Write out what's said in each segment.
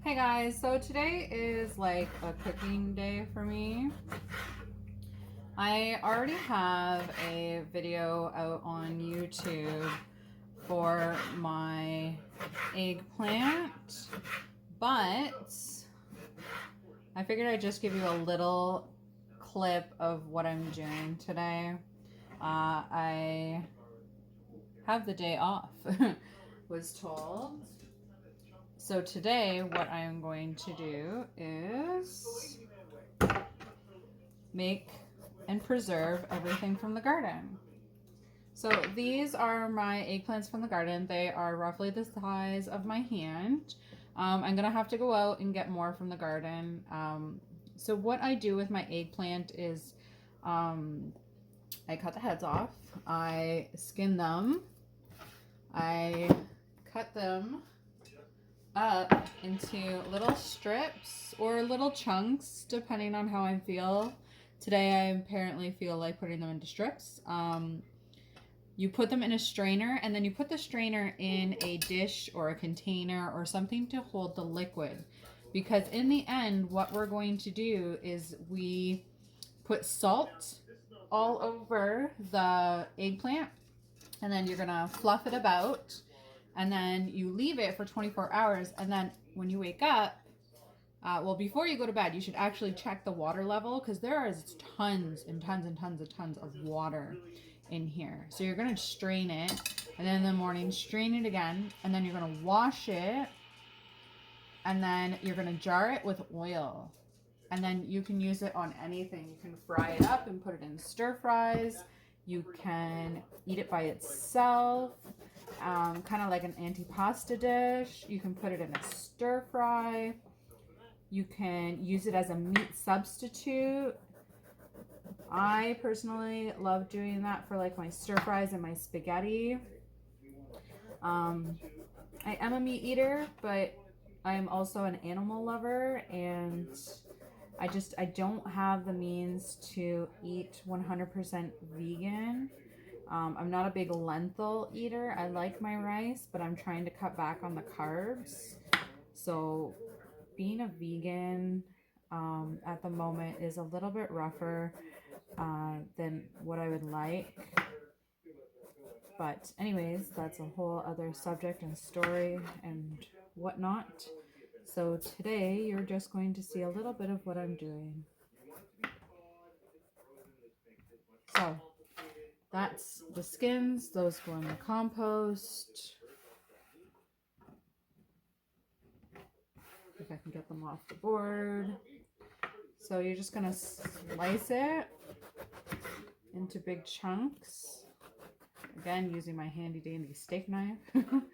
Hey guys, so today is like a cooking day for me. I already have a video out on YouTube for my eggplant, but I figured I'd just give you a little clip of what I'm doing today. I have the day off, was told. So today what I am going to do is make and preserve everything from the garden. So these are my eggplants from the garden. They are roughly the size of my hand. I'm gonna have to go out and get more from the garden. So what I do with my eggplant is I cut the heads off, I skin them, I cut them up into little strips or little chunks depending on how I feel. Today I apparently feel like putting them into strips. You put them in a strainer and then you put the strainer in a dish or a container or something to hold the liquid, because in the end what we're going to do is we put salt all over the eggplant and then you're gonna fluff it about and then you leave it for 24 hours, and then when you wake up, well, before you go to bed, you should actually check the water level, because there is tons and tons and tons and tons of water in here. So you're going to strain it, and then in the morning strain it again, and then you're going to wash it, and then you're going to jar it with oil, and then you can use it on anything. You can fry it up and put it in stir fries. You can eat it by itself, kind of like an antipasta dish. You can put it in a stir fry. You can use it as a meat substitute. I personally love doing that for like my stir fries and my spaghetti. I am a meat eater, but I am also an animal lover, and I don't have the means to eat 100% vegan. I'm not a big lentil eater. I like my rice, but I'm trying to cut back on the carbs. So being a vegan at the moment is a little bit rougher than what I would like. But anyways, that's a whole other subject and story and whatnot. So today you're just going to see a little bit of what I'm doing. So that's the skins. Those go in the compost. If I can get them off the board. So you're just going to slice it into big chunks. Again, using my handy dandy steak knife. And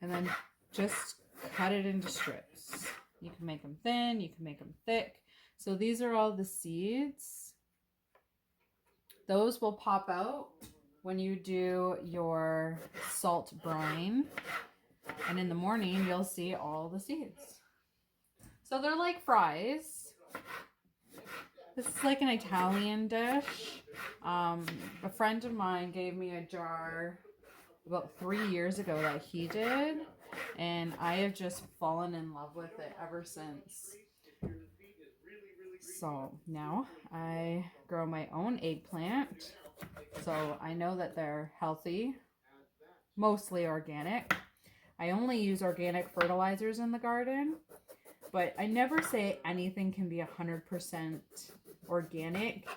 then just cut it into strips. You can make them thin, you can make them thick. So these are all the seeds. Those will pop out when you do your salt brine. And in the morning, you'll see all the seeds. So they're like fries. This is like an Italian dish. A friend of mine gave me a jar about 3 years ago that he did, and I have just fallen in love with it ever since. So now I grow my own eggplant, so I know that they're healthy, mostly organic. I only use organic fertilizers in the garden, but I never say anything can be 100% organic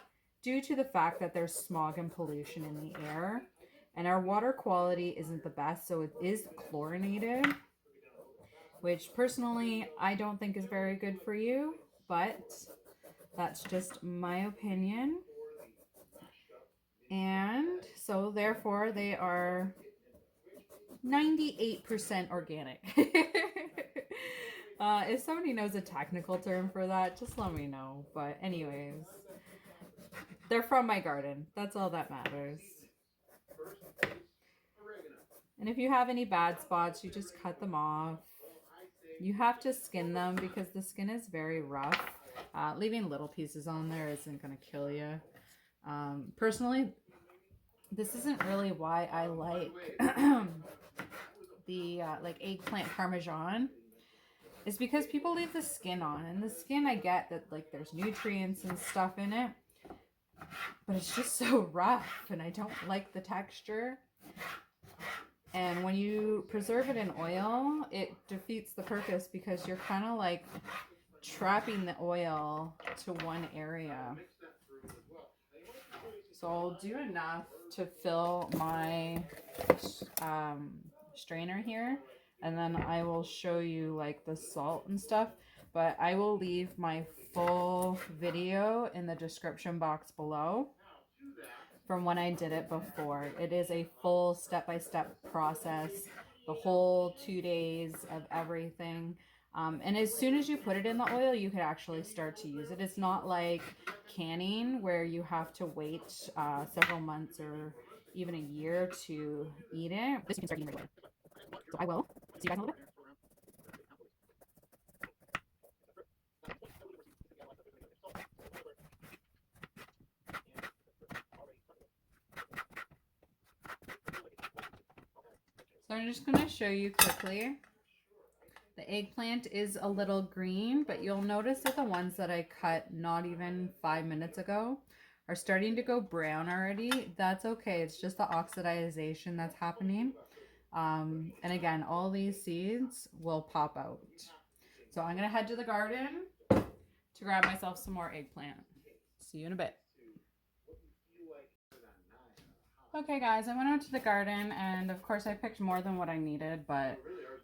due to the fact that there's smog and pollution in the air, and our water quality isn't the best, so it is chlorinated, which personally I don't think is very good for you, but that's just my opinion. And so therefore they are 98% organic. If somebody knows a technical term for that, just let me know. But anyways, they're from my garden. That's all that matters. And if you have any bad spots, you just cut them off. You have to skin them because the skin is very rough. Leaving little pieces on there isn't going to kill you. Personally, this isn't really why I like the like eggplant parmesan. is because people leave the skin on. And the skin, I get that like there's nutrients and stuff in it, but it's just so rough and I don't like the texture. And when you preserve it in oil, it defeats the purpose because you're kind of like trapping the oil to one area. So I'll do enough to fill my strainer here, and then I will show you like the salt and stuff. But I will leave my full video in the description box below from when I did it before. It is a full step-by-step process, the whole 2 days of everything. And as soon as you put it in the oil, you could actually start to use it. It's not like canning where you have to wait several months or even a year to eat it. This you can start eating right away. So I will see you guys in a little bit. So I'm just going to show you quickly. The eggplant is a little green, but you'll notice that the ones that I cut not even 5 minutes ago are starting to go brown already. That's okay. It's just the oxidization that's happening. And again, all these seeds will pop out. So I'm going to head to the garden to grab myself some more eggplant. See you in a bit. Okay guys, I went out to the garden and of course I picked more than what I needed, but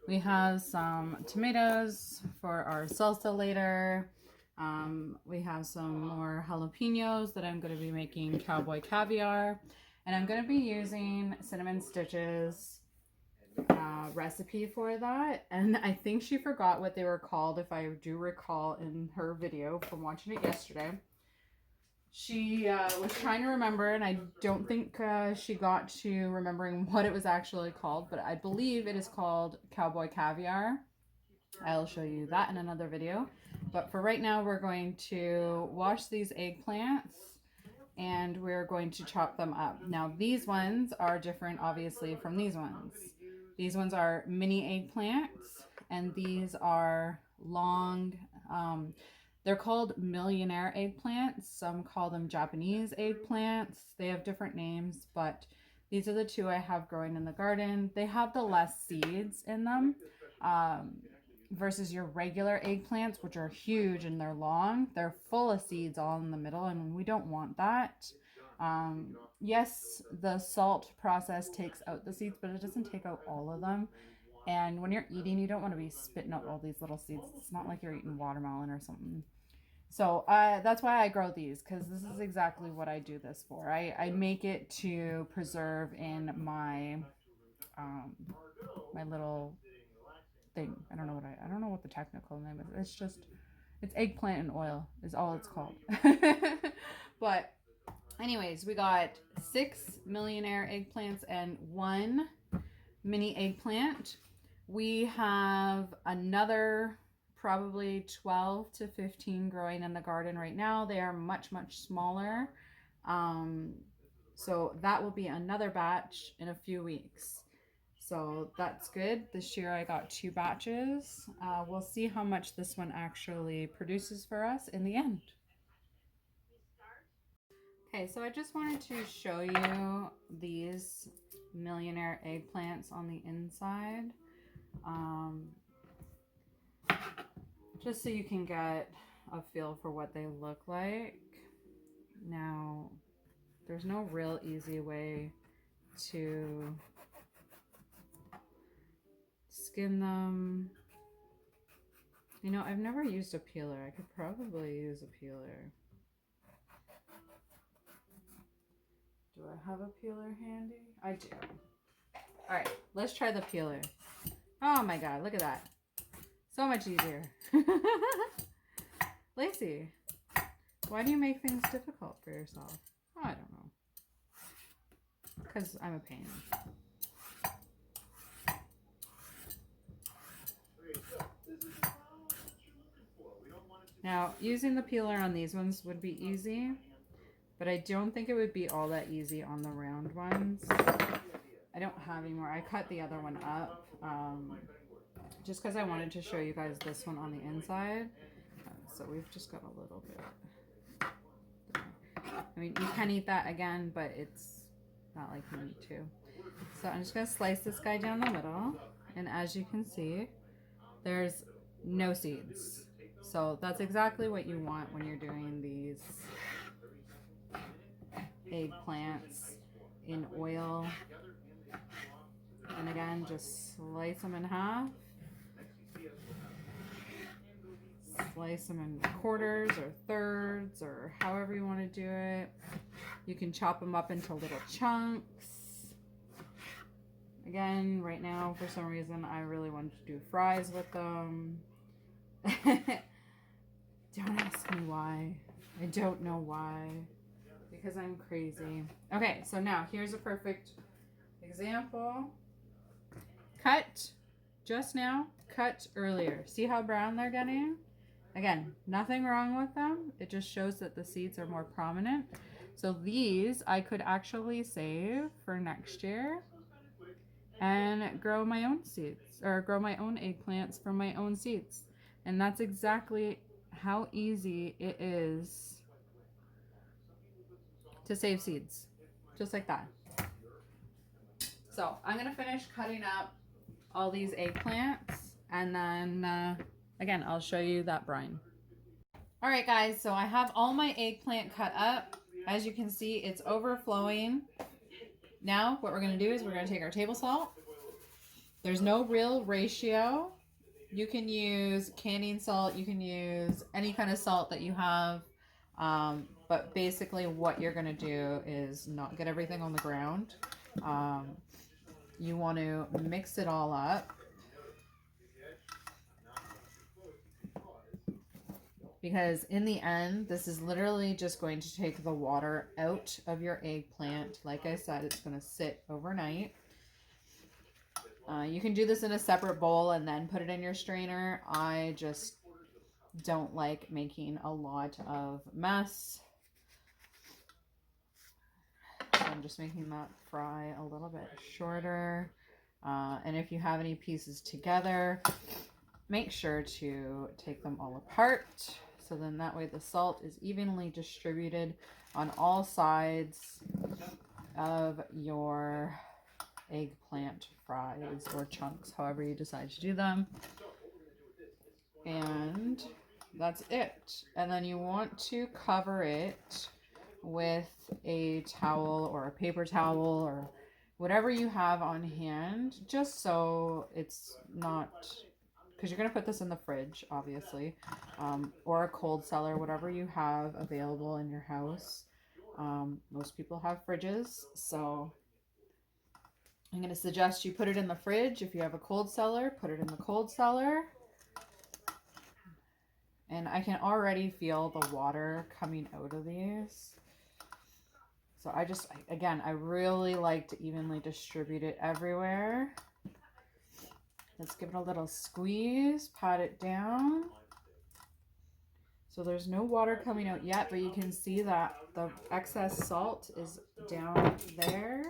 we have some tomatoes for our salsa later. We have some more jalapenos that I'm going to be making cowboy caviar, and I'm going to be using Cinnamon Stitch's recipe for that, and I think she forgot what they were called, if I do recall in her video from watching it yesterday. She was trying to remember, and I don't think she got to remembering what it was actually called, but I believe it is called cowboy caviar. I'll show you that in another video. But for right now, we're going to wash these eggplants and we're going to chop them up. Now, these ones are different, obviously, from these ones. These ones are mini eggplants, and these are long, they're called millionaire eggplants. Some call them Japanese eggplants. They have different names, but these are the two I have growing in the garden. They have the less seeds in them versus your regular eggplants, which are huge and they're long. They're full of seeds all in the middle, and we don't want that. Yes, the salt process takes out the seeds, but it doesn't take out all of them. And when you're eating, you don't want to be spitting out all these little seeds. It's not like you're eating watermelon or something. So that's why I grow these, because this is exactly what I do this for. I make it to preserve in my my little thing. I don't know what the technical name is. It's eggplant and oil is all it's called. But anyways, we got 6 millionaire eggplants and 1 mini eggplant. We have another probably 12 to 15 growing in the garden right now. They are much, much smaller. So that will be another batch in a few weeks. So that's good. This year I got 2 batches. We'll see how much this one actually produces for us in the end. Okay, so I just wanted to show you these millionaire eggplants on the inside. Just so you can get a feel for what they look like. Now, there's no real easy way to skin them. You know, I've never used a peeler. I could probably use a peeler. Do I have a peeler handy? I do. All right, let's try the peeler. Oh my God, look at that. So much easier. Lacey, why do you make things difficult for yourself? Oh, I don't know. Because I'm a pain. Now, using the peeler on these ones would be easy, but I don't think it would be all that easy on the round ones. I don't have any more. I cut the other one up. just because I wanted to show you guys this one on the inside. So we've just got a little bit. I mean, you can eat that again, but it's not like you need to. So I'm just going to slice this guy down the middle. And as you can see, there's no seeds. So that's exactly what you want when you're doing these eggplants in oil. And again, just slice them in half. Slice them in quarters or thirds or however you want to do it. You can chop them up into little chunks. Again, right now, for some reason, I really wanted to do fries with them. Don't ask me why. I don't know why. Because I'm crazy. Okay, so now here's a perfect example. Cut just now. Cut earlier. See how brown they're getting? Again, nothing wrong with them. It just shows that the seeds are more prominent. So these I could actually save for next year and grow my own seeds, or grow my own eggplants from my own seeds. And that's exactly how easy it is to save seeds, just like that. So I'm gonna finish cutting up all these eggplants, and then again, I'll show you that brine. All right, guys, so I have all my eggplant cut up. As you can see, it's overflowing. Now, what we're gonna do is we're gonna take our table salt. There's no real ratio. You can use canning salt. You can use any kind of salt that you have. But basically what you're gonna do is not get everything on the ground. You want to mix it all up. Because in the end, this is literally just going to take the water out of your eggplant. Like I said, it's going to sit overnight. You can do this in a separate bowl and then put it in your strainer. I just don't like making a lot of mess. So I'm just making that fry a little bit shorter. And if you have any pieces together, make sure to take them all apart. So then that way the salt is evenly distributed on all sides of your eggplant fries or chunks, however you decide to do them. And that's it. And then you want to cover it with a towel or a paper towel or whatever you have on hand, just so it's not, because you're going to put this in the fridge, obviously, or a cold cellar, whatever you have available in your house. Most people have fridges, so I'm going to suggest you put it in the fridge. If you have a cold cellar, put it in the cold cellar. And I can already feel the water coming out of these. So again, I really like to evenly distribute it everywhere. Let's give it a little squeeze, pat it down. So there's no water coming out yet, but you can see that the excess salt is down there.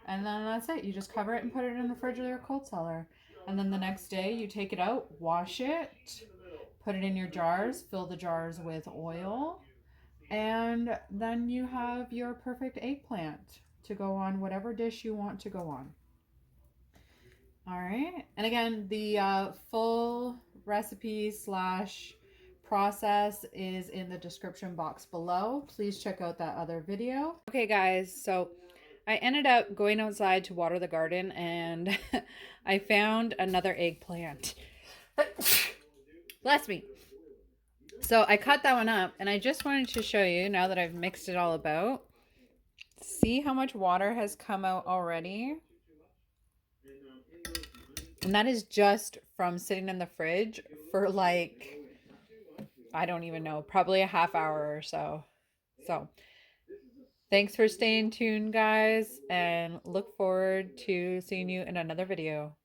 And then that's it. You just cover it and put it in the fridge or your cold cellar. And then the next day you take it out, wash it, put it in your jars, fill the jars with oil, and then you have your perfect eggplant to go on whatever dish you want to go on. All right, and again, the full recipe / process is in the description box below. Please check out that other video. Okay guys, so I ended up going outside to water the garden and I found another eggplant. Bless me. So I cut that one up and I just wanted to show you, now that I've mixed it all about, see how much water has come out already? And that is just from sitting in the fridge for like, I don't even know, probably a half hour or so. So thanks for staying tuned, guys, and look forward to seeing you in another video.